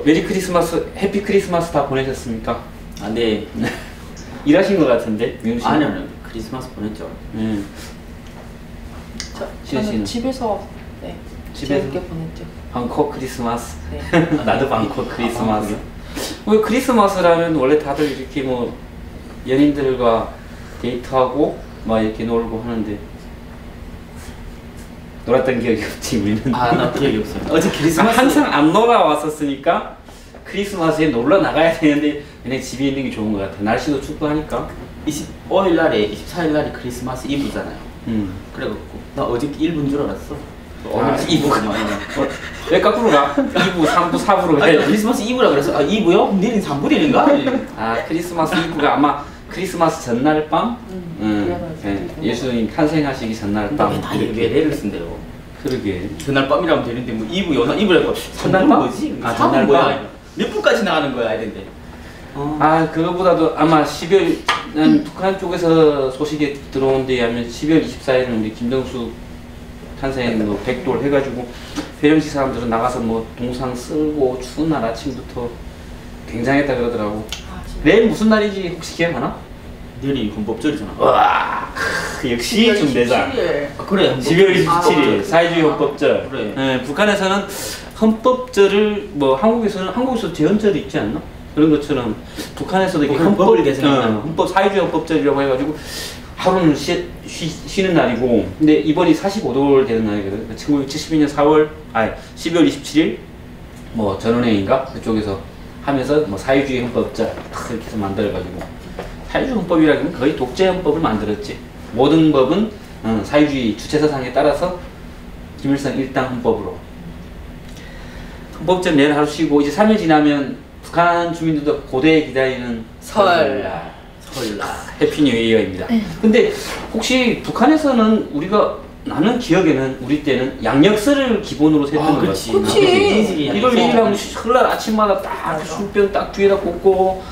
메리 크리스마스, 해피 크리스마스 다 보내셨습니까? 아, 네. 일하신 것 같은데, 미훈 씨? 아니요, 크리스마스 보냈죠. 저는 집에서 네, 집에서? 재밌게 보냈죠. 방콕 크리스마스. 네. 나도 방콕 크리스마스. 아, 왜 크리스마스라면 원래 다들 이렇게 뭐 연인들과 데이트하고 막 이렇게 놀고 하는데 놀았던 기억이 없지 우리는. 아, 나 기억이 없어요. 어제 크리스마스 항상 안 놀아왔었으니까 크리스마스에 놀러 나가야 되는데 그냥 집에 있는 게 좋은 것 같아. 날씨도 춥고 하니까. 25일 날에 24일 날이 크리스마스 이브잖아요. 그래갖고 나 어제 1부인 줄 알았어. 오늘 2부가 많이 나. 왜 거꾸로 가? 2부, 3부, 4부로 아니, 해. 크리스마스 이브라 그래서 아 2부요? 내일은 3부일인가? 아 크리스마스 이브가 아마 크리스마스 전날 밤? 예수님 탄생하시기 전날 밤. 다 왜 내를 쓴대요? 그러게. 전날 밤이라면 되는데 뭐 2부 연하 2부라고 전날 밤? 뭐지? 아, 전날 밤. 몇 분까지 나가는 거야 이랬는데. 아 그거보다도 아마 12월 북한 쪽에서 소식이 들어온 데 하면 12월 24일은 우리 김정수 탄생 뭐 100돌 해가지고 회령시 사람들은 나가서 뭐 동상 쓸고 추운 날 아침부터 굉장했다 그러더라고. 내일 무슨 날인지 혹시 기억하나? 내일이 헌법절이잖아. 와 역시 좀 내자. 아, 그래. 12월 27일 사회주의 헌법절. 그래. 네, 북한에서는 헌법절을 뭐 한국에서 제헌절이 있지 않나? 그런 것처럼 북한에서도 이게 헌법을 개정한다. 헌법 사회주의 헌법절이라고 해가지고 하루는 쉬는 날이고, 근데 이번이 45돌 되는 날이거든. 1972년 12월 27일 뭐 전원회의인가 그쪽에서 하면서 뭐 사회주의 헌법절 이렇게 해서 만들어가지고 사회주의 헌법이라면 거의 독재 헌법을 만들었지. 모든 법은 사회주의 주체사상에 따라서 김일성 일당 헌법으로. 헌법절 내일 하루 쉬고 이제 3일 지나면 북한 주민들도 고대에 기다리는 설날. 해피 뉴 이어입니다. 근데 혹시 북한에서는 나는 기억에는 우리 때는 양력서를 기본으로 셌던 것 같아. 그치. 1월 2일 하면 설날 아침마다 딱 술병 딱 뒤에다 꽂고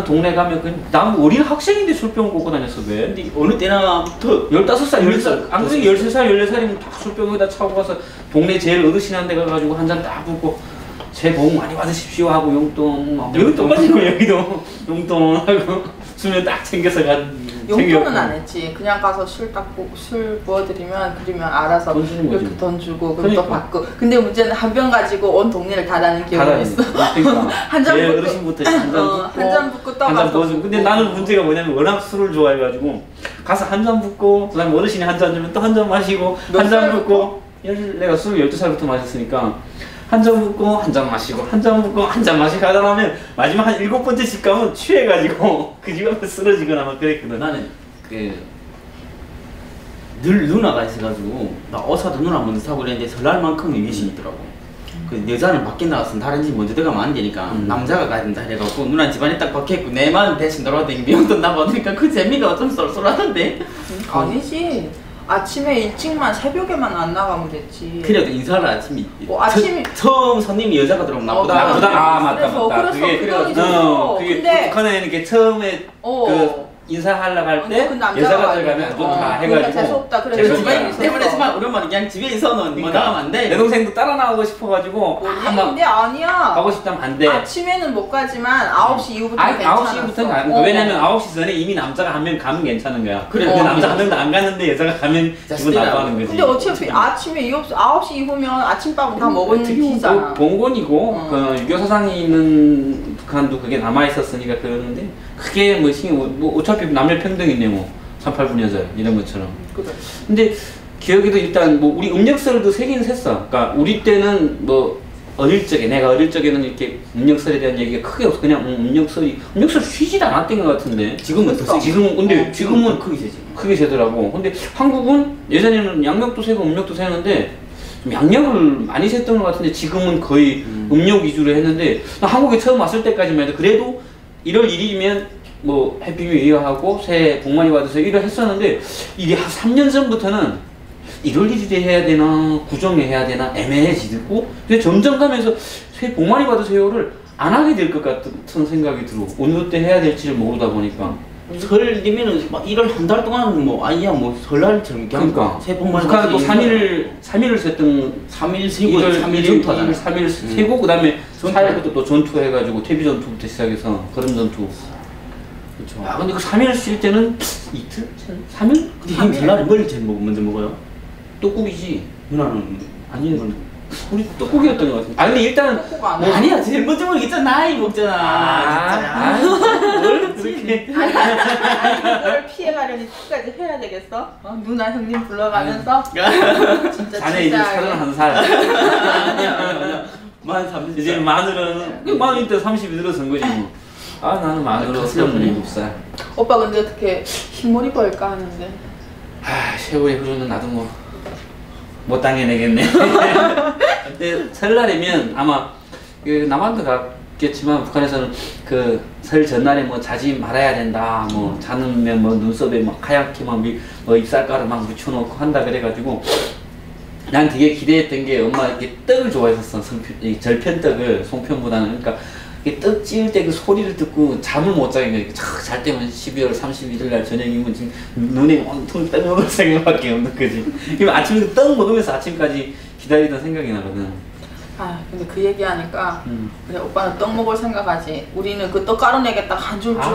동네 가면 난 어린 학생인데 술병 꽂고 다녔어. 왜? 근데 어느 때나부터 15살, 10살, 안그래 13살, 14살이면 다 술병에다 차고 가서 동네 제일 어르신한 데 가가지고 한 잔 딱 붓고 새해 복 많이 받으십시오 하고 용돈 여기 똑같고 여기도 용돈하고 수면 딱 챙겨서 용돈은 안 했지. 그냥 가서 술 부어드리면 그러면 알아서 이렇게 돈 주고 그럼 또 받고. 근데 문제는 한 병 가지고 온 동네를 다 다는 기억이 있어. 그러니까 한 잔 붓고 어르신부터 한 잔 붓고 또 한잔 부어주고. 근데 나는 문제가 뭐냐면 워낙 술을 좋아해가지고 가서 한 잔 붓고 그다음에 어르신이 한 잔 주면 또 한 잔 마시고 한 잔 붓고 내가 술을 12살부터 마셨으니까 한 잔 붓고 한 잔 마시고 한 잔 붓고 한 잔 마시고 하다 보면 마지막 한 7번째 집 가면 취해가지고 그 집 앞에 쓰러지거나 막 그랬거든. 나는 늘 누나가 있어가지고 나 어사도 누나 먼저 사고 그랬는데 설날만큼은 위신이 있더라고. 그 여자는 밖에 나가서 다른 집 먼저 들어가면 안 되니까 남자가 가야 된다 해가지고 누나 집안에 딱 박혀있고 내만 대신 돌아다니고 명돈 나 받으니까 그 재미가 좀 쏠쏠하던데. 아니지. 아침에 일찍만 새벽에만 안 나가면 됐지. 그래도 인사를 아침에 아침에 처음 손님이 여자가 들어오면 나쁘다. 맞다. 그게 북한에는 이렇게 처음에 그 인사하려고 할 때 여자가 들어가면 안 좋다 해가지고 재수없다. 그래서 내보내지만 오랜만에 그냥 집에 있어는 뭐 나가면 안 돼. 내 동생도 따라 나오고 싶어가지고 근데 아니야. 가고 싶다면 반대. 아침에는 못 가지만 9시 이후부터 괜찮았어. 9시부터는 가는 거야. 왜냐면 9시 전에 이미 남자가 한 명 가면 괜찮은 거야. 그래. 근데 남자 한 명도 안 갔는데 여자가 가면 기분 나빠하는 거지. 근데 어차피 아침에 9시 이후면 아침밥은 다 먹은 기잖아. 봉건이고 그 유교 사상이 있는 북한도 그게 남아 있었으니까 그러는데 그게 뭐 어차피 남녀 평등이네 뭐 38분여절 이런 것처럼. 그래. 근데 기억에도 일단 뭐 우리 음력설도 세긴 셌어. 그러니까 우리 때는 뭐 내가 어릴 적에는 이렇게 음력설에 대한 얘기가 크게 없어. 그냥 음력설 쉬지도 않았던 것 같은데. 지금은 더 세지. 지금은 크게 세지. 크게 세더라고. 근데 한국은 예전에는 양력도 세고 음력도 세는데 양력을 많이 셌던 것 같은데 지금은 거의 음력 위주로 했는데 한국에 처음 왔을 때까지만 해도 그래도 1월 1일이면 뭐 해피 뉴 이어 하고 새해 복 많이 받으세요 이래 했었는데 이게 한 3년 전부터는 1월 1일에 해야 되나 구정에 해야 되나 애매해지고 근데 점점 가면서 새해 복 많이 받으세요를 안 하게 될 것 같은 생각이 들어. 어느 때 해야 될지를 모르다 보니까. 설이면은 막 1월 한 달 동안 뭐 아니야 뭐 설날처럼 그러니까 세 번만 북한은 또 3일을 썼던 3일 세고 3일 전투하잖아. 3일 세고 그다음에 4일부터 또 전투해가지고 퇴비 전투부터 시작해서 걸음 전투. 그렇죠. 야 근데 그 3일 쉴 때는 이틀? 3일? 근데 형 설날에 뭘 제일 먼저 먹어요? 떡국이지. 누나는 아니 우리 떡국이었던 것 같은데. 아 근데 일단은 떡국 안 뭐 해. 아니야 제일 먼저 먹겠잖아. 나이 먹잖아. 뭘 그렇게 아니 그걸 피해가려니 끝까지 해야 되겠어? 누나 형님 불러가면서 진짜 자네 이제 31살. 만 30살. 이제 마늘은 마늘 때 30이 늘어선 거지 뭐. 아 나는 마늘은 27살. 오빠 근데 어떻게 흰머리 벌까 하는데 아 세월이 흐르면 나도 뭐 못 당해내겠네. 근데 설날이면 아마 그 남한도 갔겠지만 북한에서는 그 설 전날에 뭐 자지 말아야 된다. 뭐 자는면 뭐 눈썹에 막 하얗게 뭐 입살가루 막 묻혀놓고 한다 그래가지고 난 되게 기대했던 게 엄마 이렇게 떡을 좋아했었어. 이 절편떡을 송편보다는. 그러니까 떡 찌울 때 그 소리를 듣고 잠을 못 자게 돼. 잘 때면 12월 31일 날 저녁이면 지금 눈에 온통 떡 먹을 생각밖에 없는 거지. 그럼 아침에 떡 먹으면서 아침까지 기다리던 생각이 나거든. 아 근데 그 얘기하니까 그래 오빠는 떡 먹을 생각하지. 우리는 그 떡가루 내겠다 한 줄 줄.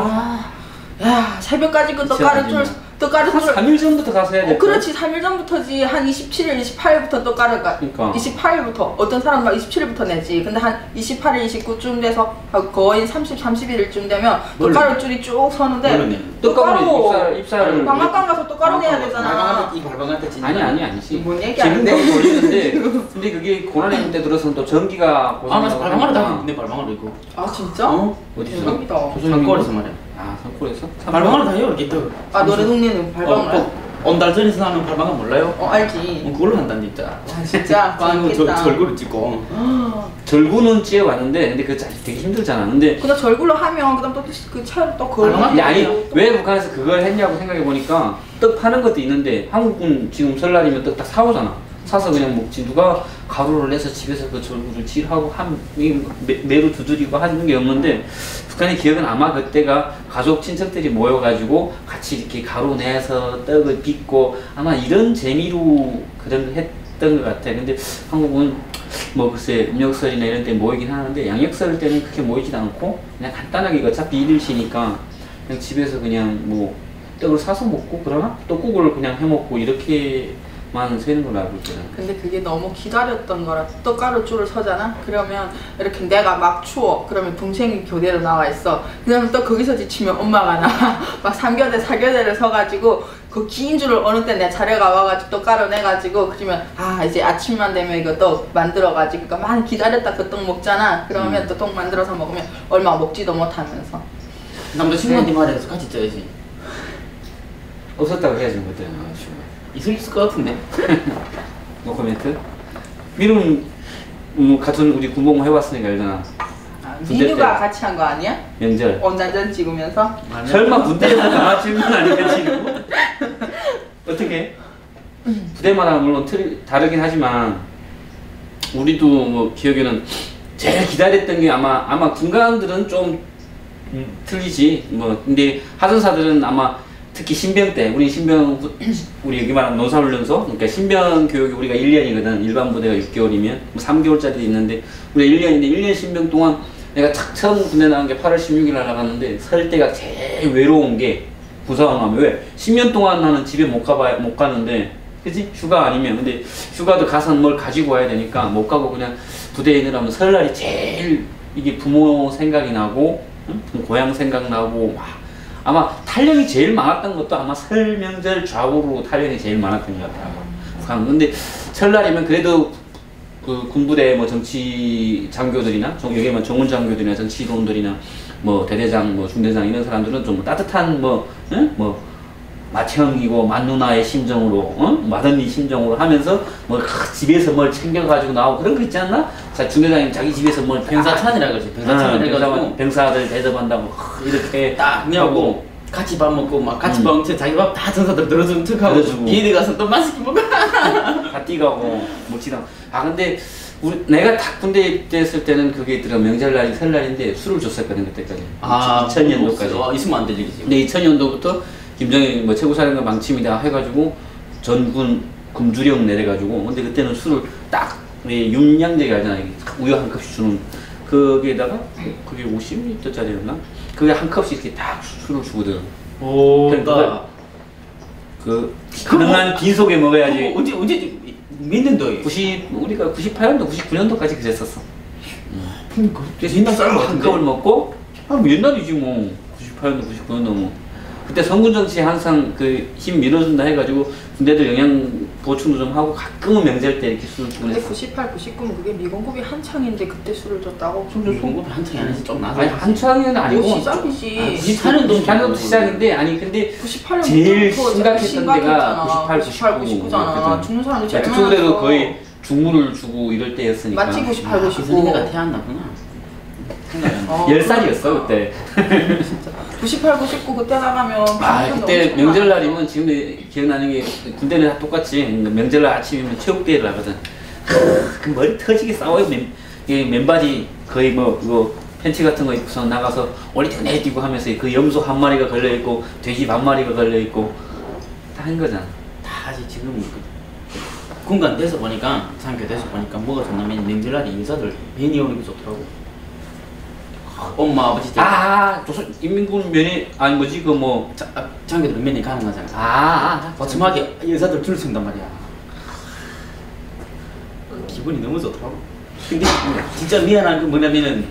야 새벽까지 그 떡가루 줄 떡가루 한 줄 3일 전부터 가서 해야 돼. 그렇지 3일 전부터지. 한 27일 28일부터 떡가루가 그러니까. 28일부터 어떤 사람은 막 27일부터 내지. 근데 한 28일 29쯤 돼서 거의 31일쯤 되면 떡가루 줄이 쭉 서는데 떡가루 입살을 방앗간 가서 떡가루 내야 되잖아. 이 발방한테 진짜 아니지. 뭔 얘기하는데? 지금도 모르겠는데 근데 그게 고난의 때 들어서는 또 전기가 아 맞아 발방아를 다 했는데 발방아를 있고 아 진짜? 어디서? 대박이다. 산골에서 말이야. 아 산골에서? 발방아를 다 해요 이렇게 떡. 아 너네 동네는 발방을 해? 온달 전에서 나는 발방아 몰라요? 알지. 그걸로 한다는 진짜. 아 진짜? 빵은 재밌겠다. 절구를 찍고. 절구는 찧어봤는데 근데 그거 되게 힘들잖아. 근데 그냥 절굴로 하면 그다음 또그 채로 또 걸어. 아니 왜 북한에서 그걸 했냐고 생각해 보니까 떡 파는 것도 있는데 한국은 지금 설날이면 떡 다 사오잖아. 사서 그냥 먹지. 누가 가루를 내서 집에서 그 절구를 칠하고 매로 두드리고 하는 게 없는데 북한의 기억은 아마 그때가 가족 친척들이 모여가지고 같이 이렇게 가루 내서 떡을 빚고 아마 이런 재미로 그런 걸 했던 것 같아. 근데 한국은 뭐 글쎄 음력설이나 이런 때 모이긴 하는데 양력설 때는 그렇게 모이지도 않고 그냥 간단하게 어차피 일을 쉬니까 그냥 집에서 그냥 뭐 떡을 사서 먹고 그러나 떡국을 그냥 해 먹고 이렇게만 세는 걸로 알고 있거든. 근데 그게 너무 기다렸던 거라. 떡가루 줄을 서잖아. 그러면 이렇게 내가 막 추워. 그러면 동생이 교대로 나와 있어. 그러면 또 거기서 지치면 엄마가 나 막 3교대 4교대를 서가지고 그 긴 줄을 어느 때 내 차례가 와가지고 떡가루 내가지고 그러면 아 이제 아침만 되면 이거 떡 만들어가지고 그러니까 많이 기다렸다 그 떡 먹잖아. 그러면 또 떡 만들어서 먹으면 얼마 먹지도 못하면서. 남자친구한테 말해서 같이 쪄야지. 없었다고 해야지 그때. 있을 것 같은데. 노 코멘트? 미루는 같은 우리 군복무 해봤으니까 알잖아. 민규가 같이 한 거 아니야? 명절. 원단전 찍으면서? 설마 군대에서 나와주는 건 아니겠지? 어떻게? 부대마다 물론 다르긴 하지만 우리도 뭐 기억에는 제일 기다렸던 게 아마 군관들은 좀 틀리지. 뭐 근데 하전사들은 아마 특히 신병 때 우리 여기 말하는 논사훈련소 그러니까 신병 교육이 우리가 1년이거든. 일반 부대가 6개월이면 뭐 3개월짜리 있는데 우리가 1년인데 1년 신병 동안 내가 처음 군대 나간 게 8월 16일 날 나갔는데 설 때가 제일 외로운 게 부사원 하면 왜 10년 동안 나는 집에 못 가는데 그치? 휴가 아니면 근데 휴가도 가서 뭘 가지고 와야 되니까 못 가고 그냥 부대에 있느라면 설날이 제일 이게 부모 생각이 나고 응? 고향 생각 나고 아마 탈령이 제일 많았던 것도 아마 설 명절 좌우로 탈령이 제일 많았던 것 같아요. 근데 설날이면 그래도 그 군부대 뭐 정치 장교들이나 여기만 정훈 장교들이나 정치론들이나 뭐 대대장 뭐 중대장 이런 사람들은 좀 따뜻한 뭐 맏형이고 맏누나의 심정으로 맏언니 심정으로 하면서 뭐 집에서 뭘 챙겨가지고 나오고 그런 거 있지 않나? 자 중대장이 자기 집에서 뭘 병사찬이라 그러지. 병사찬을 해가지고 병사들 대접한다고 이렇게 딱 하고 같이 밥 먹고 막 같이 밥 먹고 자기 밥 다 전사들 들어주는 척하고 얘네 가서 또 맛있게 먹고 다 뛰가고 묻지당. 아 근데 내가 딱 군대 입대했을 때는 그게 있더라. 명절날이 설날인데 술을 줬었거든 그때까지. 2000년도까지. 있으면 안 되지. 근데 2000년도부터 김정일 뭐 최고사령관 망침이다 해가지고 전군 금주령 내려가지고 근데 그때는 술을 딱 윤량제가 알잖아요. 우유 한 컵씩 주는 거기에다가 그게 50m짜리였나? 그게 한 컵씩 이렇게 딱 술을 주거든. 오, 그러니까 그 가능한 빈속에 먹어야지. 언제 몇 년도에? 우리가 98년도, 99년도까지 그랬었어. 그러니까 옛날 한 컵을 먹고 뭐 옛날이지 뭐 98년도, 99년도 뭐 그때 성군 정치에 항상 그 힘 밀어준다 해가지고 군대들 영양 보충도 좀 하고 가끔은 명절 때 이렇게 술을 주곤 근데 했어. 98, 99는 그게 미공급이 한창인데 그때 술을 줬다고? 미공급이 한창이 아니지 좀 나서. 아니 한창은 아니고 뭐 시작이지. 98년도 시작인데 아니 근데 98년 제일 심각했던 데가 98, 99잖아. 죽는 사람이 제일 그쪽에도 많았어. 거의 중물을 주고 이럴 때였으니까. 맞지 98, 99. 그 선생님가 태어났구나. 10살이었어 그때. 98, 99 그때 나가면 그때 명절날이면 지금 기억나는 게 군대는 다 똑같지. 명절날 아침이면 체육대회를 하거든. 그 머리 터지게 싸워요. 맨바지 거의 뭐 그거 팬티 같은 거 입고서 나가서 올리뛰고 내뛰고 하면서 그 염소 한 마리가 걸려 있고 돼지 반 마리가 걸려 있고 다 한 거잖아. 다 지금 군간 돼서 보니까 장교 돼서 보니까 뭐가 좋냐면 명절날에 인사들 면이 오는 게 좋더라고. 엄마 아버지 조선 인민군 면회 아니 뭐지 그 뭐 장교들 면회 가능하잖아. 거침하게 여자들 줄 선단 말이야. 기분이 너무 좋더라고. 근데 진짜 미안한 게 뭐냐면은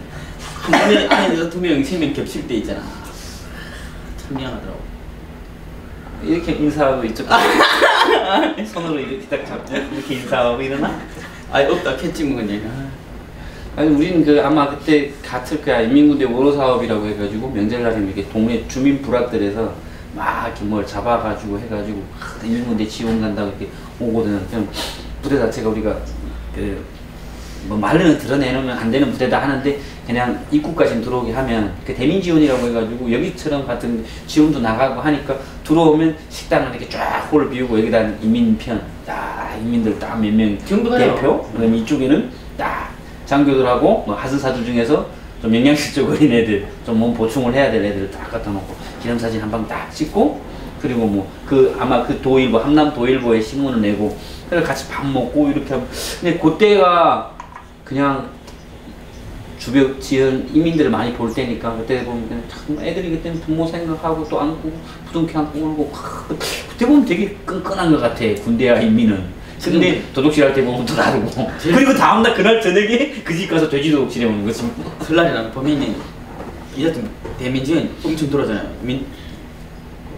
한 번에 안에 여자 2명, 3명 겹칠 때 있잖아. 참 미안하더라고. 이렇게 인사하고 이쪽 손으로 이렇게 딱 잡고 이렇게 인사하고 이러나? 아니 없다 캐치 뭐 그냥. 아니 우리는 그 아마 그때 같을 거야. 인민군대 원로 사업이라고 해가지고 명절날에 이렇게 동네 주민 부락들에서 막 이렇게 뭘 잡아가지고 해가지고 인민군대 지원 간다고 이렇게 오거든. 그럼 부대 자체가 우리가 그 뭐 말로는 드러내놓으면 안 되는 부대다 하는데 그냥 입구까지 들어오게 하면 그 대민 지원이라고 해가지고 여기처럼 같은 지원도 나가고 하니까 들어오면 식당을 이렇게 쫙 홀을 비우고 여기다 인민편 딱 인민들 딱 몇 명 대표 그다음 이쪽에는 딱 장교들하고 뭐 하승사들 중에서 좀 영양실적 어린 애들 좀 몸 보충을 해야 될 애들 딱 갖다 놓고 기념사진 한 방 딱 찍고 그리고 뭐 그 아마 그 도일보 함남 도일보에 신문을 내고 그래서 같이 밥 먹고 이렇게 하면 근데 그때가 그냥 주변 지연 이민들을 많이 볼 때니까 그때 보면 참 애들이 그때는 부모 생각하고 또 안고 부둥켜 안고 울고 그때 보면 되게 끈끈한 것 같아 군대와 인민은. 근데 도둑질 할 때 보면 또 다르고 그리고 다음날 그날 저녁에 그 집 가서 돼지 도둑질해 오는 거지. 설날이랑 보면은 이제 대민 지원 엄청 들어오잖아요.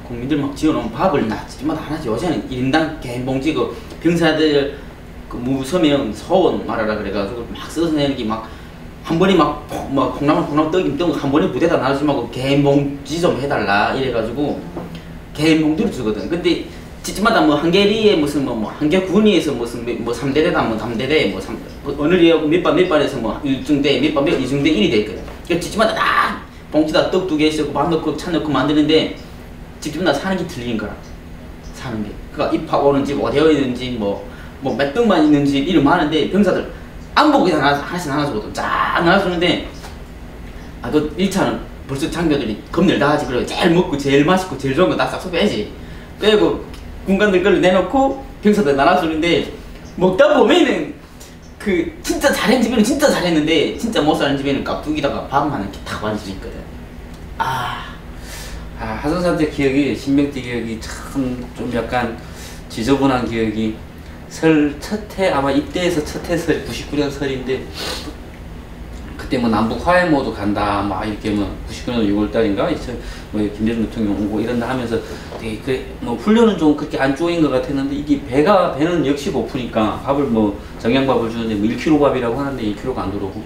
국민들 막 지어놓은 밥을 낮지마다 하나씩 요새는 1인당 개인봉지 그 병사들 그 무서면 소원 말하라 그래가지고 막 써서 내는 게 막 한 번에 막 콩나물 떡임 떡 한 번에 부대다 나누지 말고 개인봉지 좀 해달라 이래가지고 개인봉지를 주거든. 근데 집집마다 뭐 한계리에 무슨 뭐 한계군위에서 무슨 뭐 3대대다 뭐 3대대 뭐 어느 리하고 몇 반에서 뭐 1중대 몇 반 2중대 1이 돼 있거든. 그러니까 집집마다 다 봉지다 떡 2개 있고 밥 넣고 차 넣고 만드는데 집집마다 사는 게 틀린 거라. 사는 게. 그러니까 입학 오는 집 어디에 있는지 몇 등만 있는 집 이름 많은데 병사들 안 보고 그냥 하나씩 나눠주거든. 쫙 나눠주는데 그 1차는 벌써 장교들이 겁낼 다 하지. 그리고 제일 먹고 제일 맛있고 제일 좋은 거 다 싹 소비하지. 그리고 군관들 걸로 내놓고 병사들 나눠주는데 먹다 보면은 그 진짜 잘한 집에는 진짜 잘했는데 진짜 못 사는 집에는 깍두기다가 밥만 이렇게 탁 얹어 있거든. 하승사 때 기억이 신병대 기억이 참 좀 약간 지저분한 기억이 설 첫해 아마 입대해서 첫해 설이 99년 설인데 그때 뭐 남북 화해모도 간다 막 이렇게 뭐 99년 6월달인가 뭐 김대중 대통령 오고 이런다 하면서 되게 뭐 훈련은 좀 그렇게 안 쪼인 것 같았는데 이게 배는 역시 고프니까 밥을 뭐 정량밥을 주는데 뭐 1kg 밥이라고 하는데 1kg가 안 들어오고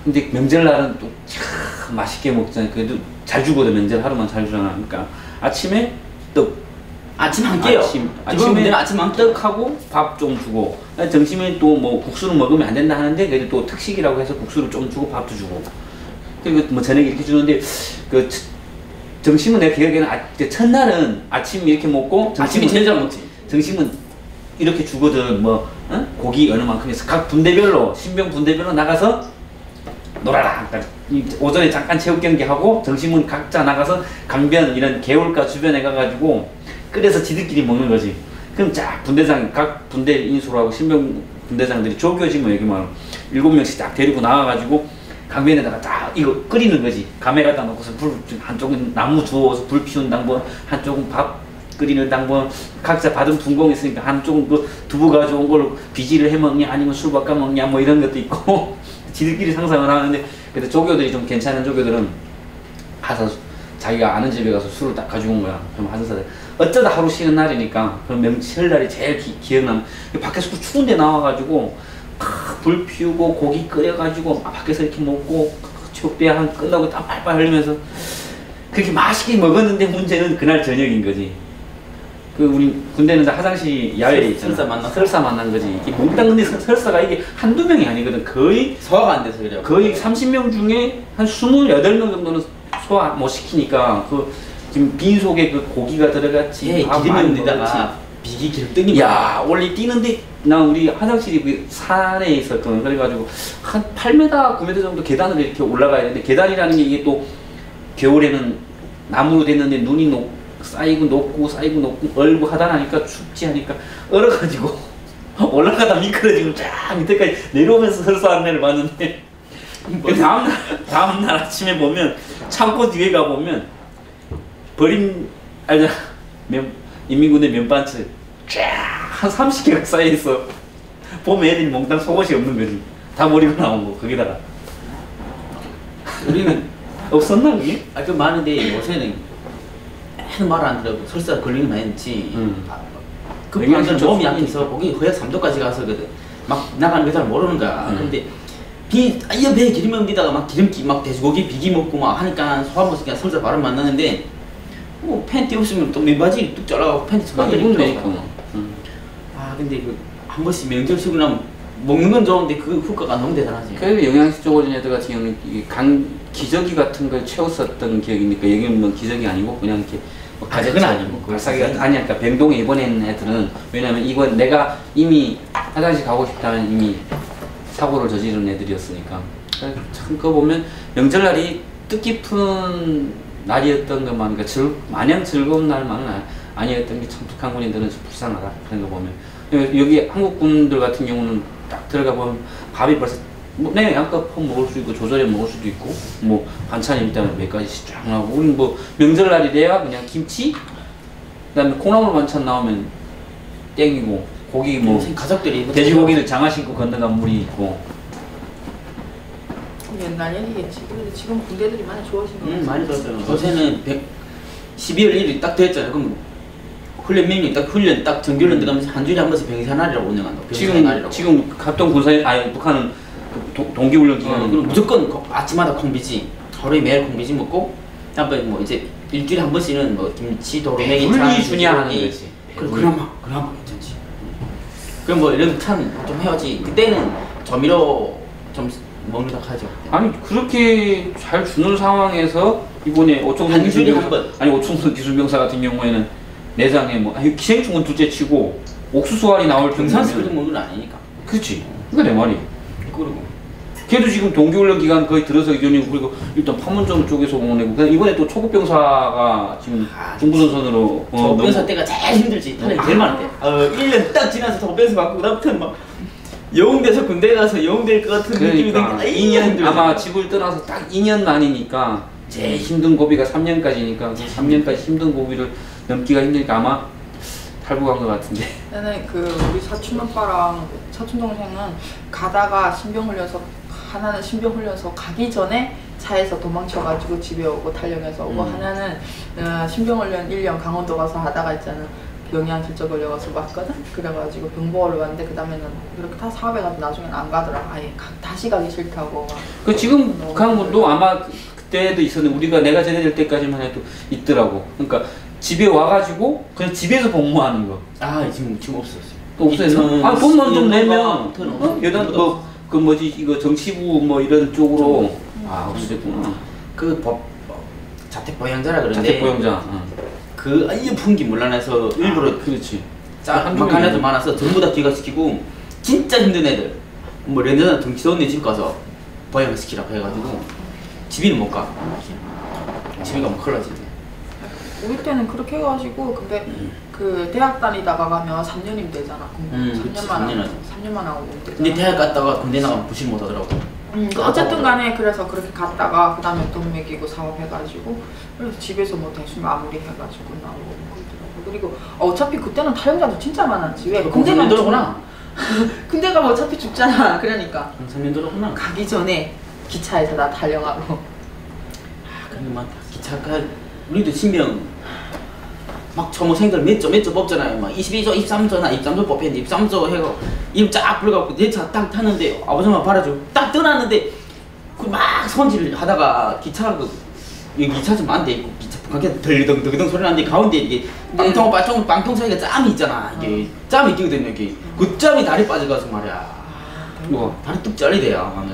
근데 명절날은 또 참 맛있게 먹잖아요. 그래도 잘 주거든. 명절 하루만 잘 주잖아. 그러니까 아침에 떡 아침 한 끼요. 아침에 아침 한 떡하고 밥 좀 주고 점심에 또 뭐 국수를 먹으면 안 된다 하는데 그래도 또 특식이라고 해서 국수를 좀 주고 밥도 주고 그리고 뭐 저녁에 이렇게 주는데 그 점심은 내가 기억에는 첫날은 아침 이렇게 먹고 점심이 제일 잘 먹지. 점심은 이렇게 주거든. 뭐 고기 어느 만큼 해서 각 분대별로 신병 분대별로 나가서 놀아라. 그러니까 오전에 잠깐 체육 경기 하고 점심은 각자 나가서 강변 이런 개울가 주변에 가가지고 끓여서 지들끼리 먹는 거지. 그럼 쫙 분대장 각 분대 인수하고 신병 분대장들이 조교지 뭐 여기 막 7명씩 딱 데리고 나와가지고 강변에다가 딱 이거 끓이는 거지. 감에 갖다 놓고서 불 한쪽은 나무 주워서 불 피운 당번, 한쪽은 밥 끓이는 당번, 각자 받은 분공 있으니까 한쪽은 그 두부 가져온 걸 비지를 해 먹냐 아니면 술 바꿔 먹냐 뭐 이런 것도 있고 지들끼리 상상을 하는데, 근데 조교들이 좀 괜찮은 조교들은 가서 자기가 아는 집에 가서 술을 딱 가지고 온 거야. 그럼 하선사들 어쩌다 하루 쉬는 날이니까 그럼 명절날이 제일 기억나면 밖에서 추운데 나와가지고 불 피우고 고기 끓여가지고 밖에서 이렇게 먹고 축배 한 끝나고 땀 팔팔 흘리면서 그렇게 맛있게 먹었는데 문제는 그날 저녁인 거지. 그 우리 군대는 다 화장실 야외에 있잖아. 설사 만난 거지. 이게 몽땅 근데 설사가 이게 한두 명이 아니거든. 거의 소화가 안 돼서 그래요. 거의 30명 중에 한 28명 정도는 소화 못 시키니까 그 지금 빈속에 그 고기가 들어갔지. 예, 기름에다가 비기 기름등이 야 원래 뛰는데 나 우리 화장실이 그 산에 있었거든. 그래가지고 한 8m 9m 정도 계단을 이렇게 올라가야 되는데, 계단이라는 게 이게 또 겨울에는 나무로 됐는데 눈이 쌓이고 녹고 얼고 하다 나니까 춥지 하니까 얼어가지고 올라가다 미끄러지고 쫙 밑에까지 내려오면서 설사하는 애를 봤는데 그 다음날 아침에 보면 창고 뒤에 가보면 버린 인민군의 면반츠 쫙 한 30개가 쌓여있어. 보면 애들이 몽땅 속옷이 없는 거지. 다 버리고 나온 거 거기다가. 우리는 없었나 그게? 그 많은데 요새는 해도 말 안 들어도 설사 걸리는 많이 했지. 급한 몸이 약해서 거기 허약 3도까지 가서거든. 막 나가는 회사를 모르는 거야. 근데 이 배에 기름이 옮기다가 막 기름기 막 돼지고기 비기 먹고 막 하니까 소화못 그냥 설사 바람 만나는데 뭐 팬티 없으면 또 밑바지 뚝 잘라가고 팬티 입으면 되니까. 근데 그 한 번씩 명절치고 나면 먹는 건 좋은데 그 효과가 너무 대단하지. 그래서 영양식 쪽으로 애들 같은 경우는 기저귀 같은 걸 채웠었던 기억이니까 여기는 뭐 기저귀 아니고 그냥 이렇게 그건 아니고 발사기 아니니까 병동에 입원한 애들은, 왜냐면 이건 내가 이미 화장실 가고 싶다면 이미 사고를 저지른 애들이었으니까. 참 그거 보면 명절날이 뜻깊은 날이었던 것만, 그러니까 마냥 즐거운 날만은 아니었던 게 참 북한 군인들은 좀 불쌍하다 그런 거 보면. 여기 한국 군들 같은 경우는 딱 들어가 보면 밥이 벌써 내 양껏 먹을 수 있고 조절해 먹을 수도 있고 뭐 반찬이 일단 몇 가지씩 쫙 나오고, 우리는 뭐 명절날이 돼야 그냥 김치, 그다음에 콩나물 반찬 나오면 땡이고, 고기 뭐 가족들이 돼지고기는 장화 신고 건너간 물이 있고. 옛날 얘기겠지. 근데 지금 군대들이 많이 좋아진 거 같아. 많이 좋았잖아. 요새는 12월 1일 딱 됐잖아. 그럼 훈련 명령 딱 훈련 딱 정규훈련 들어가면서 한 주일에 한 번씩 병사날이라고 운영한다. 지금 합동 군사에 북한은 동기훈련 기간이 그럼 무조건 아침마다 콩비지, 하루에 매일 콩비지 먹고, 다음에 뭐 이제 일주일에 한 번씩은 뭐 김치, 도로매기, 분리주냐 하는 거지. 그나마 괜찮지. 그럼 뭐 이런 찬 좀 해야지. 그때는 조미료 좀 먹는다 하죠. 아니 그렇게 잘 주는 상황에서 이번에 오총선 기술병사 같은 경우에는 내장에 뭐 기생충은 둘째치고 옥수수알이 나올 병사스를 먹는 건 아니니까. 그렇지. 그러니까 내 말이. 그리고 걔도 지금 동기훈련 기간 거의 들어서 기준이고, 그리고 일단 판문점 쪽에서 보내고, 이번에 또 초급병사가 지금 중부전선으로 초급병사 때가 제일 힘들지. 탄핵이 제일 많을 때. 1년 딱 지나서 초급병사 받고 그다음부터는 막 영웅돼서 군대 가서 영웅될 것 같은 느낌이 드니까 2년 아마 집을 떠나서 딱 2년 만이니까 제일 힘든 고비가 3년까지니까 3년까지 힘든 고비를 넘기가 힘드니까 아마 탈북한 것 같은데. 나는 우리 사촌 오빠랑 사촌 동생은 가다가 신병훈련소, 하나는 신병훈련소 가기 전에 차에서 도망쳐가지고 집에 오고 탈영해서 오고, 하나는 신병훈련 1년 강원도 가서 하다가 있잖아. 영양 질적 걸려가서 왔거든. 그래가지고 병보하러 왔는데 그 다음에는 그렇게 다 사업에 가서 나중에는 안 가더라. 아예 다시 가기 싫다고. 그 지금 북한군도 아마 그때도 있었는데 내가 제대될 때까지만 해도 있더라고. 그러니까 집에 와가지고 그냥 집에서 복무하는 거. 지금 없었어요. 또 없어요. 돈만 좀 내면 여단 그 뭐지 이거 정치부 뭐 이런 쪽으로 없었구나. 자택보양자라 그러는데 자택보양자. 그 아예 풍기 물란해서 일부러 그렇지. 막한 애들 많아서 전부 다 귀가시키고 진짜 힘든 애들 뭐 렌즈나 등치도 집 가서 보양시키라고 해가지고 집이는 못 가. 집에 가면 큰일 나지. 우리 때는 그렇게 해가지고 근데 그 대학 다니다가 가면 3년이면 되잖아. 그치, 3년만 하고 오면 되잖아. 근데 대학 갔다가 군대 나가면 부실 못 하더라고. 어쨌든 간에 그래서 그렇게 갔다가 그 다음에 돈 매기고 사업해가지고 그래서 집에서 뭐 대충 마무리 해가지고 나오고 그러더라고. 그리고 어차피 그때는 탈영자도 진짜 많았지. 왜? 군대 가면 들어구나. 군대 가면 어차피 죽잖아. 그러니까 3년 들어구나. 가기 전에 기차에서 나 탈영하고. 근데 막 기차가 우리도 신병 막 초모생들 몇 조 뽑잖아요. 막 22조, 23조나 23조 뽑혔는데 23조 해고 이름 쫙 불어갖고 내 차 딱 탔는데 아버지만 바라주고 딱 떠났는데 그 막 손질 하다가 기차가 여기 기차 좀 안 돼 있고 기차 북한게 덜덩덜덩 소리 나는데 가운데 이게 빵통 사이가 짬이 있잖아. 이게 짬이 있거든요. 여기 그 짬이 다리 빠져가서 말이야. 뭐 다리 뚝 잘리대요.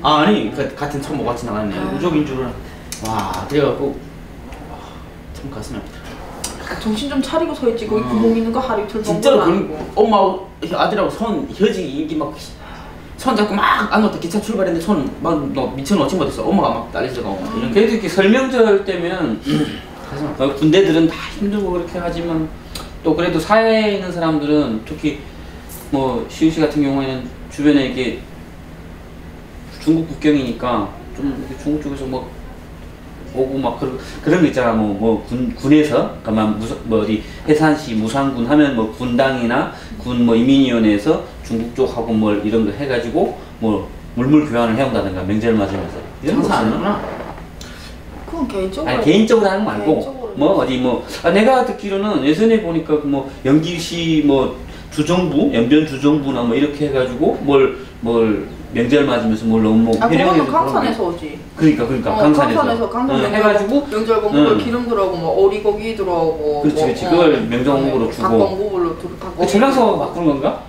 아니 그 같은 천모 같이 나갔네. 무적인 줄은 와 그래갖고 참 가슴이 아프다. 정신 좀 차리고 서 있지. 거기 구멍 있는 거 하루 이틀 진짜로 그런 엄마 아들하고 손 혀지 이게 막 손 잡고 막 안놓다 기차 출발했는데 손 막 미쳐놓지 못했어. 엄마가 막 난리쳐가고 이런. 그래도 이렇게 설명절 때면 군대들은 다 힘들고 그렇게 하지만 또 그래도 사회에 있는 사람들은 특히 뭐 시우 씨 같은 경우에는 주변에 이게 중국 국경이니까 좀 이렇게 중국 쪽에서 뭐 오고 막 그런 거 있잖아. 군에서 그러니까 뭐 어디 해산시 무산군 하면 뭐 군당이나 군 뭐 인민위원회에서 중국 쪽하고 뭘 이런 거 해가지고 뭐 물물 교환을 해온다든가 명절 맞으면서 이런 거 하는구나. 그건 개인적으로. 아니 개인적으로 하는 거 말고 개인적으로 뭐 어디 뭐 내가 듣기로는 예전에 보니까 뭐 연기시 뭐 주정부 연변 주정부나 뭐 이렇게 해가지고 뭘 명절 맞으면서 뭘 너무 뭐 그거는 강산에서 오지. 그러니까 강산에서 해가지고 명절 공급을 기름 들어오고 뭐 오리고기 들어오고. 그렇지 그걸 명절 공급으로 주고. 닭공급으로 그 전랑서 바꾸는 건가?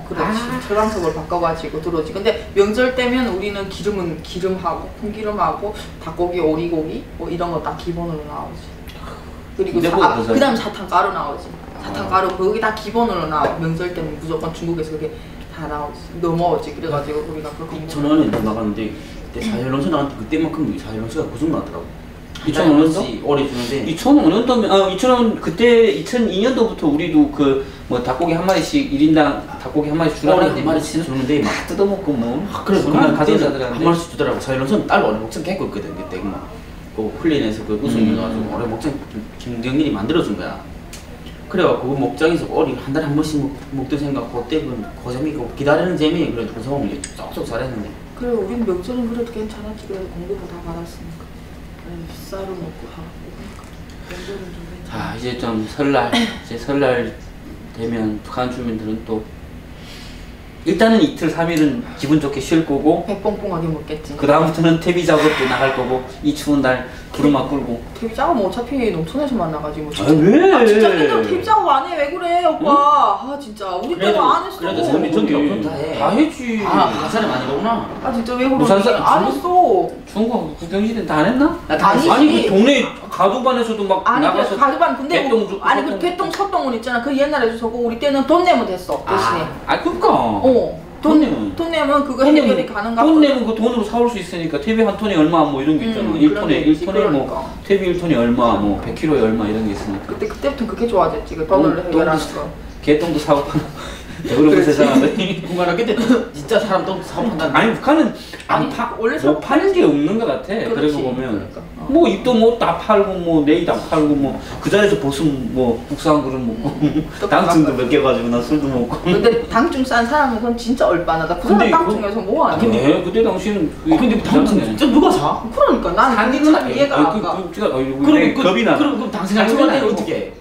그렇지. 철강석을 바꿔가지고 들어오지. 근데 명절 때면 우리는 기름은 기름하고 콩기름하고 닭고기, 오리고기 뭐 이런 거 다 기본으로 나오지. 그리고 그 다음 사탕가루 나오지. 사탕가루 거기 다 기본으로 나와. 명절 때는 무조건 중국에서 그게 다 나오지. 넘어오지. 그래가지고 우리가 그렇게. 2,000원에 나갔는데 그때 4.15 나갔는데 그때만큼 4.15가 고정 나왔더라고. 2,000원도? 오래 주는데 2,000원도 2,000원 그때 2002년도부터 우리도 그 뭐 닭고기 한 마리씩 1인당 닭고기 한 마리씩 주라고 한 마리씩 주는데 막 뜯어먹고 뭐 그래서 그냥 가져가더라고. 한 마리씩 주더라고. 4.15는 딸 어려 목장 개고 있거든 그때 그 훈련에서 그 우승해가지고 어려 목장 김정일이 만들어준 거야. 그래갖고 그 목장에서 어리 한 달에 한 번씩 먹던 생각 그때 그 재미고 기다리는 재미 그래도 구성을 쏙쏙 잘했는데. 그래 우린 명절은 그래도 괜찮았지. 그래도 공급을 다 받았으니까. 쌀을 먹고 하고. 명절은 좀 괜찮아. 자 이제 좀 설날 되면 북한 주민들은 또 일단은 이틀 3일은 기분 좋게 쉴 거고 배뽕뽕하게 먹겠지. 그 다음부터는 퇴비 작업도 나갈 거고 이 추운 날 부르막 끌고. 퇴비 작업 뭐 어차피 농촌에서만 나가지 뭐. 진짜. 왜? 진짜 맨날 퇴비 작업 안 해. 왜 그래 오빠. 진짜 우리 때는 안 했어. 그래도 전기 없으면 다 해. 다 했지. 가사를 많이 보구나. 진짜 왜 그러지? 무산사 안 했어. 중국 국경시대는 다 안 했나? 아니지. 아니 그 동네 가두반에서도 막 아니 나가서 가두반 근데 개똥 아니 그 개똥 서똥은 있잖아. 그 옛날에 저거 우리 때는 돈 내면 됐어 대신에. 그니까. 돈 내면 그거 해결이 가능하고. 돈 내면 그 돈으로 사올 수 있으니까 퇴비 한 톤에 얼마 뭐 이런 게 있잖아. 1톤에 뭐 퇴비 1톤에 얼마 뭐 100kg에 얼마 이런 게 있으니까. 그때부터 그게 좋아졌지. 그 돈을 해결하는 거. 개똥도 사고 그런 세상에. 북한은 그때 진짜 사람 똥 사고 판단. 아니 북한은 원래 못 파는 게 없는 것 같아. 그러고 보면 뭐 입도 뭐 다 팔고 뭐 내일 다 팔고 뭐 그 자리에서 보슨 뭐 국산 그릇 먹고 당증도 몇 개 가지고 나 술도 먹고. 근데 당증 싼 사람은 그건 진짜 얼빠나다. 그 사람 당증에서 뭐 하냐? 근데 그때 당시는 근데 당증 진짜 누가 사? 그러니까 난 그게 참 이해가 안 가. 그럼 겁이 나. 그럼 당생활 총알 어떻게?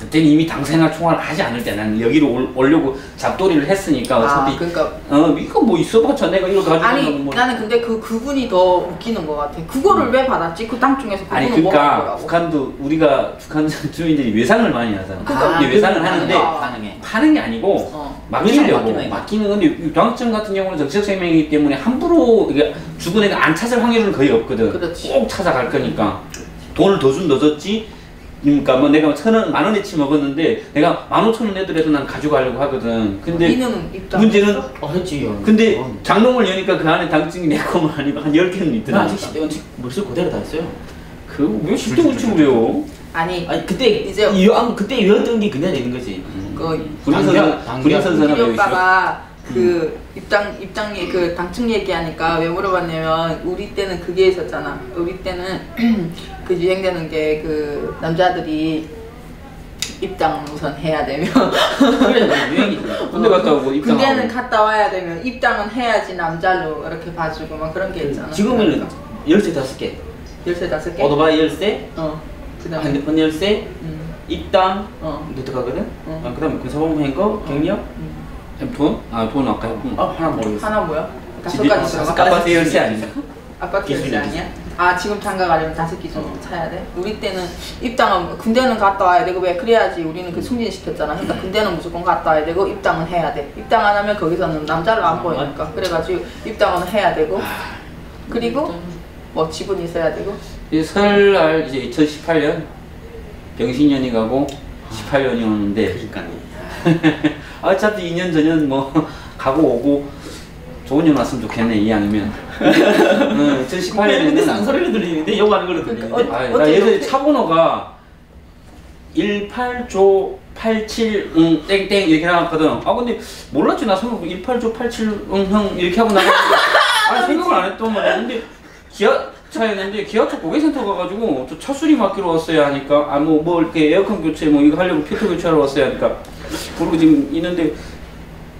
그때는 이미 당생활 총알을 하지 않을 때 나는 여기로 오려고 잡돌이를 했으니까 어차피 그러니까 이거 뭐 있어봤자 내가 이거 가지고 아니 뭐. 나는 근데 그분이 더 웃기는 것 같아. 그거를 왜 받았지? 그 땅 중에서 그분은 아니 뭐 그러니까 받더라고. 북한도 우리가 북한 주민들이 외상을 많이 하잖아. 그러니까 외상을 하는데 가능해. 파는 게 아니고 맡기려고 맡기나, 맡기는 건데 당첨 같은 경우는 정치적 생명이기 때문에 함부로 이게 죽은 애가 안 찾을 확률은 거의 없거든. 그렇지. 꼭 찾아갈 거니까 돈을 더 준 더 줬지. 그러니까 뭐 내가 1,000원, 10,000원어치 먹었는데 내가 15,000원 내더라도 난 가져가려고 하거든. 근데 니는 입당 문제는 했지. 근데 장롱을 여니까 그 안에 당증이 내 것만 아니고 한 10개는 나 있더라. 아직 10대 물술 그대로 다 했어요. 그왜 10대 그치 그래요? 아니 그때 이제 그때 이었던 게 그냥 있는 거지. 그 군인선선은 우리 오빠가 그 입당 그 당층 얘기하니까 왜 물어봤냐면 우리 때는 그게 있었잖아. 우리 때는 그 유행되는 게 그 남자들이 입당 우선 해야 되면 그래 유행이지. 군대 갔다 오고 입당하고. 군대는 갔다 와야 되면 입당은 해야지 남자로 이렇게 봐주고 막 그런 게 있잖아. 지금은 열쇠 5개. 열쇠 5개? 오토바이 열쇠, 그다음에 핸드폰 열쇠, 입당, 노트 가거든. 그다음에 군사복무 행거, 경력. 돈? 돈 아까 했고. 하나 모르겠어. 하나 뭐야? 집이 5가지 들어가? 아파트 열쇠 아닌가? 아파트 열쇠 아니야? 지금 장가 가려면 5개 정도 차야 돼? 우리 때는 입당은 군대는 갔다 와야 되고 왜 그래야지 우리는 그 승진시켰잖아. 그러니까 군대는 무조건 갔다 와야 되고 입당은 해야 돼. 입당 안 하면 거기서는 남자를 안 보이니까 그래가지고 입당은 해야 되고 그리고 뭐 지분이 있어야 되고 설날 이제 2018년 병신년이 가고 18년이 오는데 그러니까요. 어차피 2년 전년 뭐 가고 오고 좋은 년 왔으면 좋겠네 이왕이면. 2018년에는 쌍소리를 들리는데 욕하는 걸로 들리는데. 나 예전에 차 번호가 18조 87 땡땡 이렇게 나왔거든. 근데 몰랐지. 나 생각 18조 87 형 이렇게 하고 나갔는데 생각을 안 했던 말이야. 근데 기아차였는데 기아차 고객센터 가가지고 저 차 수리 맡기러 왔어야 하니까 뭐 이렇게 에어컨 교체 뭐 이거 하려고 필터 교체하러 왔어야 하니까 그리고 지금 있는데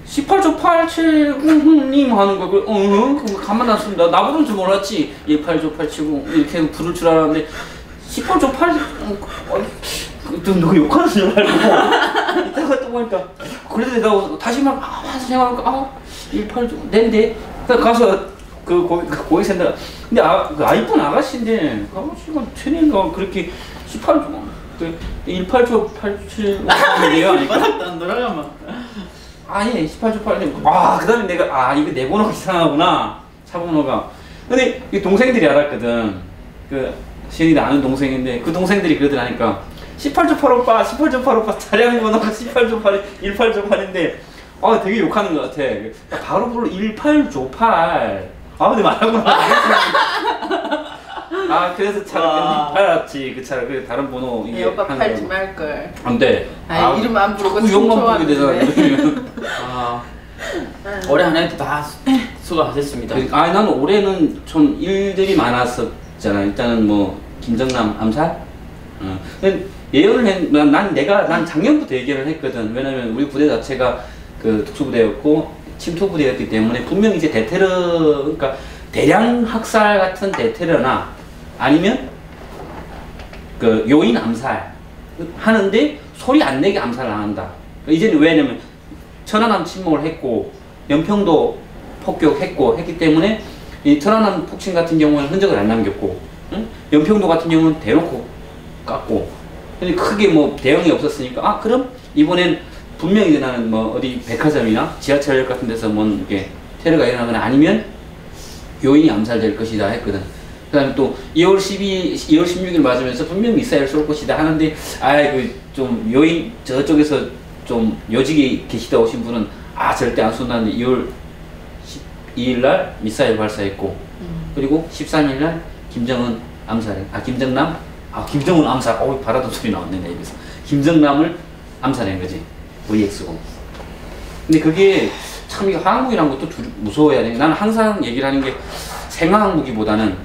18조 87님 하는 거 그럼 가만 놨습니다. 나 부를 줄 몰랐지. 18조 87 이렇게 부를 줄 알았는데 18조 8 누가 욕하는 줄 알고 이따가 또 보니까 그래도 내가 다시 막 와서 생각하니까 18조 낸데 가서 그 고객센터 근데 그 아이폰 아가씨인데 아가씨가 최내가 그렇게 18조 18조 87 내가 아니까 바닥도 안 돌아가면 아니 18조 87 그 다음에 내가 이거 내 번호가 이상하구나 차 번호가 근데 이 동생들이 알았거든 그 신이 아는 동생인데 그 동생들이 그러더라니까 18조 8오빠 18조 8오빠 차량 번호가 18조 8 18조 8인데 되게 욕하는 것 같아 바로 불러 18조 8 근데 말하고 그래서 차를 팔았지 그 차를 그 다른 번호 이게 오빠 팔지 말걸. 안돼 이름 안 부르고 욕만 부르게 되잖아. 올해 한 해도 다 수고하셨습니다. 나는 올해는 좀 일들이 많았었잖아. 일단은 뭐 김정남 암살. 예언을 난 작년부터 예견을 했거든. 왜냐면 우리 부대 자체가 그 특수부대였고 침투부대였기 때문에 분명히 이제 대테러 그러니까 대량 학살 같은 대테러나 아니면 그 요인 암살 하는데 소리 안 내게 암살을 안 한다. 이제는 왜냐면 천안함 침몰을 했고 연평도 폭격했고 했기 때문에 이 천안함 폭침 같은 경우는 흔적을 안 남겼고 연평도 같은 경우는 대놓고 깠고 근데 크게 뭐 대응이 없었으니까 그럼 이번엔 분명히 나는 뭐 어디 백화점이나 지하철역 같은 데서 뭐 이렇게 테러가 일어나거나 아니면 요인이 암살될 것이다 했거든. 그 다음에 또 2월 16일 맞으면서 분명 미사일 쏠 것이다 하는데 좀 요인 저쪽에서 좀 요직에 계시다 오신 분은 절대 안 쏜다는데 2월 12일 날 미사일 발사했고 그리고 13일 날 김정은 암살 김정남 김정은 암살 바라던 소리 나왔네 내 입에서 김정남을 암살한 거지 VX고. 근데 그게 참 이거 한국이란 것도 무서워야 돼. 나는 항상 얘기를 하는 게 생화학무기보다는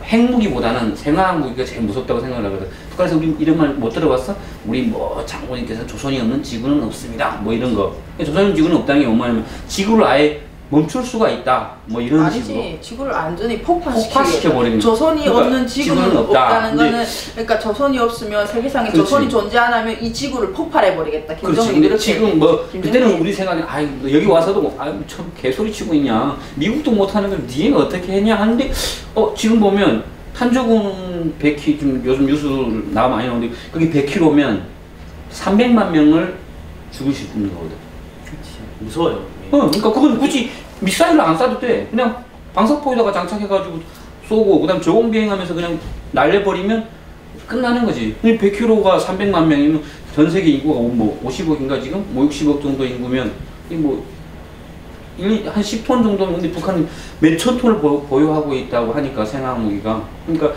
핵무기보다는 생화학무기가 제일 무섭다고 생각을 하거든. 북한에서 우리 이런 말 못 들어봤어? 우리 뭐 장군님께서 조선이 없는 지구는 없습니다. 뭐 이런 거. 조선이 없는 지구는 없다는 게 뭐냐면 지구를 아예 멈출 수가 있다. 뭐 이런 식으로. 아니지. 지구를 완전히 폭파시켜버리는 조선이 그러니까 없는 지구는 없다는 거는 그러니까 조선이 없으면 세계상에 조선이 존재 안 하면 이 지구를 폭발해버리겠다. 그렇지. 근데 지금 그때는 우리 생각에 여기 와서도 참 개소리 치고 있냐. 미국도 못하는 걸 니가 어떻게 했냐 하는데 지금 보면 탄저군 100km 좀 요즘 뉴스 많이 나오는데 거기 100km면 300만 명을 죽일 수 있는 거거든. 무서워요. 그러니까 그건 굳이 미사일을 안 쏴도 돼. 그냥 방사포에다가 장착해가지고 쏘고 그다음 저공 비행하면서 그냥 날려버리면 끝나는 거지. 100km가 300만 명이면 전 세계 인구가 뭐 50억인가 지금? 뭐 60억 정도 인구면 한 10톤 정도면 근데 북한은 몇천 톤을 보유하고 있다고 하니까 생화무기가. 그러니까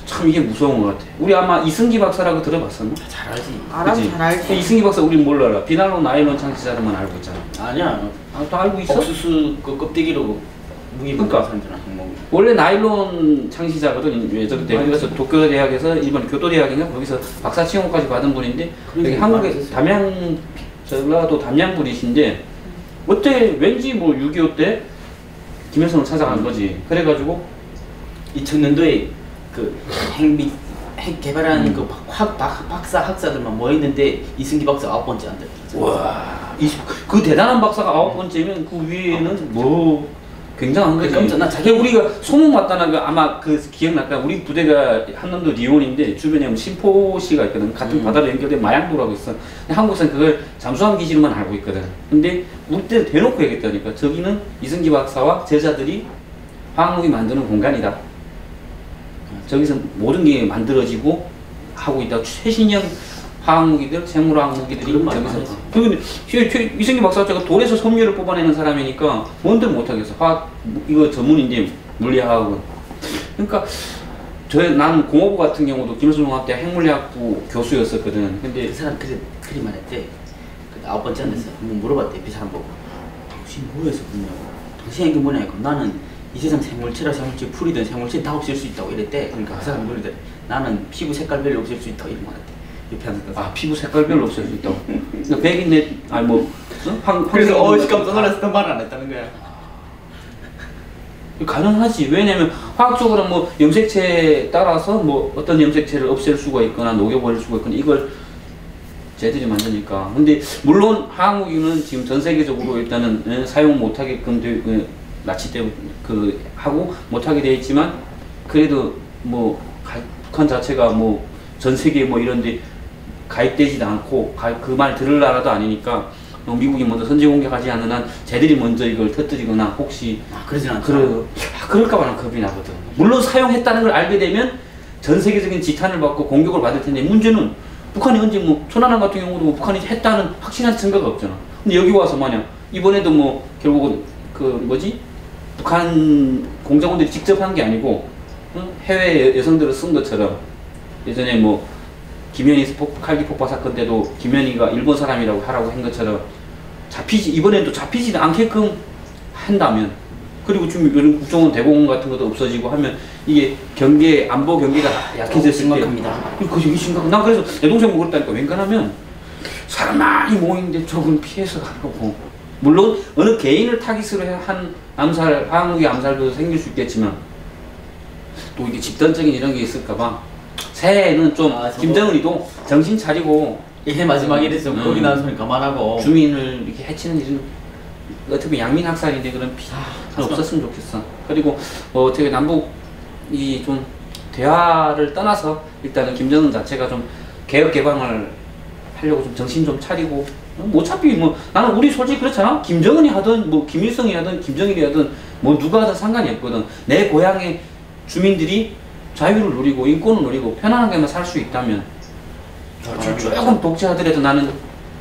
참 이게 무서운 것 같아. 우리 아마 이승기 박사라고 들어봤었나? 잘 알지. 알아, 잘 알지. 이승기 박사 우리 몰라라. 비난로 나일론 창시자로만 알고 있잖아. 아니야. 또 알고 있어? 옥수수 그 껍데기로 무기 그러니까. 만들었잖아. 항목. 원래 나일론 창시자거든. 예전 때 그래서 도쿄 대학에서 일본 교토 대학인가 거기서 박사 칭호까지 받은 분인데 여기 한국에 담양 전라도 담양분이신데 어때 왠지 뭐 6.25 때 김일성을 찾아간 거지. 그래가지고 2000년도에 그 핵 개발하는 그 박사 학사들만 모였는데 이승기 박사 9번째 안 됐다. 와, 그 대단한 박사가 9번째면 그 위에는 뭐 굉장한 거지. 깜짝 나 자기 우리가 소문 맞다나 그 아마 그 기억날까? 우리 부대가 한남도 리온인데 주변에 신포시가 있거든. 같은 바다로 연결된 마양도라고 있어. 근데 한국에서는 그걸 잠수함 기지로만 알고 있거든. 근데 우리 때는 대놓고 얘기했다니까. 저기는 이승기 박사와 제자들이 화학무기 만드는 공간이다. 저기서 모든 게 만들어지고 하고 있다. 최신형 화학무기들, 생물화학무기들이 저기서. 근데 이승기 박사가 제가 돌에서 섬유를 뽑아내는 사람이니까 뭔들 못하겠어. 화학 이거 전문인데 물리학은. 그러니까 난 공업부 같은 경우도 김일성공학대 핵물리학부 교수였었거든. 근데 그 사람 그리 말했대. 그 9번째 안 됐어. 한번 물어봤대. 그 사람 보고. 당신 뭐해서 그러냐고. 당신이 게 뭐냐고. 나는 이 세상 생물체라 생물체 풀이든 생물체 다 없앨 수 있다고 이랬대. 그러니까 그 사람 그러대. 나는 피부 색깔별로 없앨 수 있다고 이런 말 했대. 옆에 앉았다. 아 피부 색깔별로 없앨 수 있다고. 그러니까 백인데 아니 뭐 그래서 깜짝 놀라서 말을 안 했다는 거야. 가능하지. 왜냐면 화학적으로 뭐 염색체에 따라서 뭐 어떤 염색체를 없앨 수가 있거나 녹여버릴 수가 있거나 이걸 쟤들이 만드니까. 근데 물론 화학무기는 지금 전 세계적으로 일단은 사용 못하게끔 나치 때 그 하고 못하게 돼 있지만 그래도 뭐 북한 자체가 뭐 전 세계 뭐 이런데 가입되지도 않고 그 말 들을 나라도 아니니까 미국이 먼저 선제 공격하지 않는 한 쟤들이 먼저 이걸 터뜨리거나 혹시 그러진 않죠. 그럴까봐 난 겁이 나거든. 물론 사용했다는 걸 알게 되면 전 세계적인 지탄을 받고 공격을 받을 텐데 문제는 북한이 언제 뭐 천안함 같은 경우도 뭐 북한이 했다는 확신한 증거가 없잖아. 근데 여기 와서 만약 이번에도 뭐 결국은 그 뭐지 북한 공작원들이 직접 한 게 아니고 해외 여성들을 쓴 것처럼 예전에 뭐 김현희 칼기 폭파 사건 때도 김현희가 일본 사람이라고 하라고 한 것처럼 이번에도 잡히지 않게끔 한다면 그리고 지금 요즘 국정원 대공원 같은 것도 없어지고 하면 이게 안보 경계가 약해졌을 때 심각합니다. 그것이 심각해. 난 그래서 내 동생 먹었다니까. 웬간하면 사람 많이 모이는데 조금 피해서 가라고. 물론 어느 개인을 타깃으로 한 화학무기 암살도 생길 수 있겠지만 또 이게 집단적인 이런 게 있을까봐 새해에는 좀 김정은이도 정신 차리고 이게 마지막에 이랬어. 거기 나온 소리 그만하고 주민을 이렇게 해치는 일은 어차피 양민 학살인데 그런 피해는 없었으면 좋겠어. 그리고 어떻게 남북이 좀 대화를 떠나서 일단은 김정은 자체가 좀 개혁 개방을 하려고 좀 정신 좀 차리고 어차피 뭐 나는 우리 솔직히 그렇잖아. 김정은이 하든 뭐 김일성이 하든 김정일이 하든 뭐 누가 하든 상관이 없거든. 내 고향의 주민들이 자유를 누리고 인권을 누리고 편안하게만 살 수 있다면 조금 독재하더라도 나는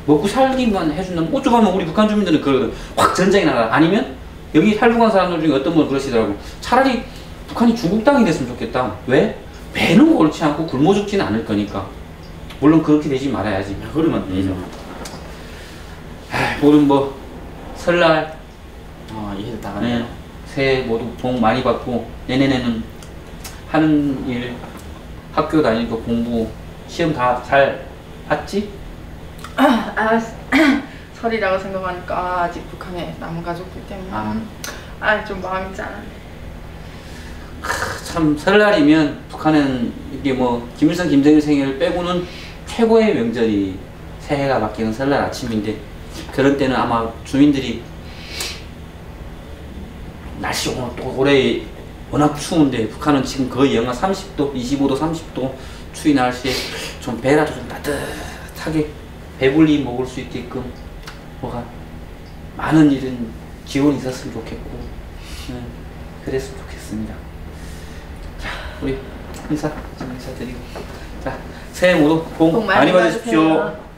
먹고 살기만 해준다면 어쩌면 우리 북한 주민들은 그러거든. 확 전쟁이 나가. 아니면 여기 살고 간 사람들 중에 어떤 분은 그러시더라고. 차라리 북한이 중국 땅이 됐으면 좋겠다. 왜? 배는 옳지 않고 굶어 죽지는 않을 거니까. 물론 그렇게 되지 말아야지. 그러면 되죠. 오늘 뭐 설날 이해도 다 가네요. 새해 모두 복 많이 받고 내년에는 하는 일 학교 다니고 공부 시험 다 잘 봤지? 설이라고 생각하니까 아직 북한에 남은 가족들 때문에 좀 마음이 짠하네. 참 설날이면 북한은 이게 뭐 김일성 김정일 생일 빼고는 최고의 명절이 새해가 바뀌는 설날 아침인데 그런 때는 아마 주민들이 날씨 또 올해 워낙 추운데 북한은 지금 거의 영하 30도, 25도, 30도 추위 날씨에 좀 배라도 좀 따뜻하게 배불리 먹을 수 있게끔 뭐가 많은 이런 지원이 있었으면 좋겠고 그랬으면 좋겠습니다. 자, 우리 인사드리고 자, 새해 모두 복 많이 받으십시오.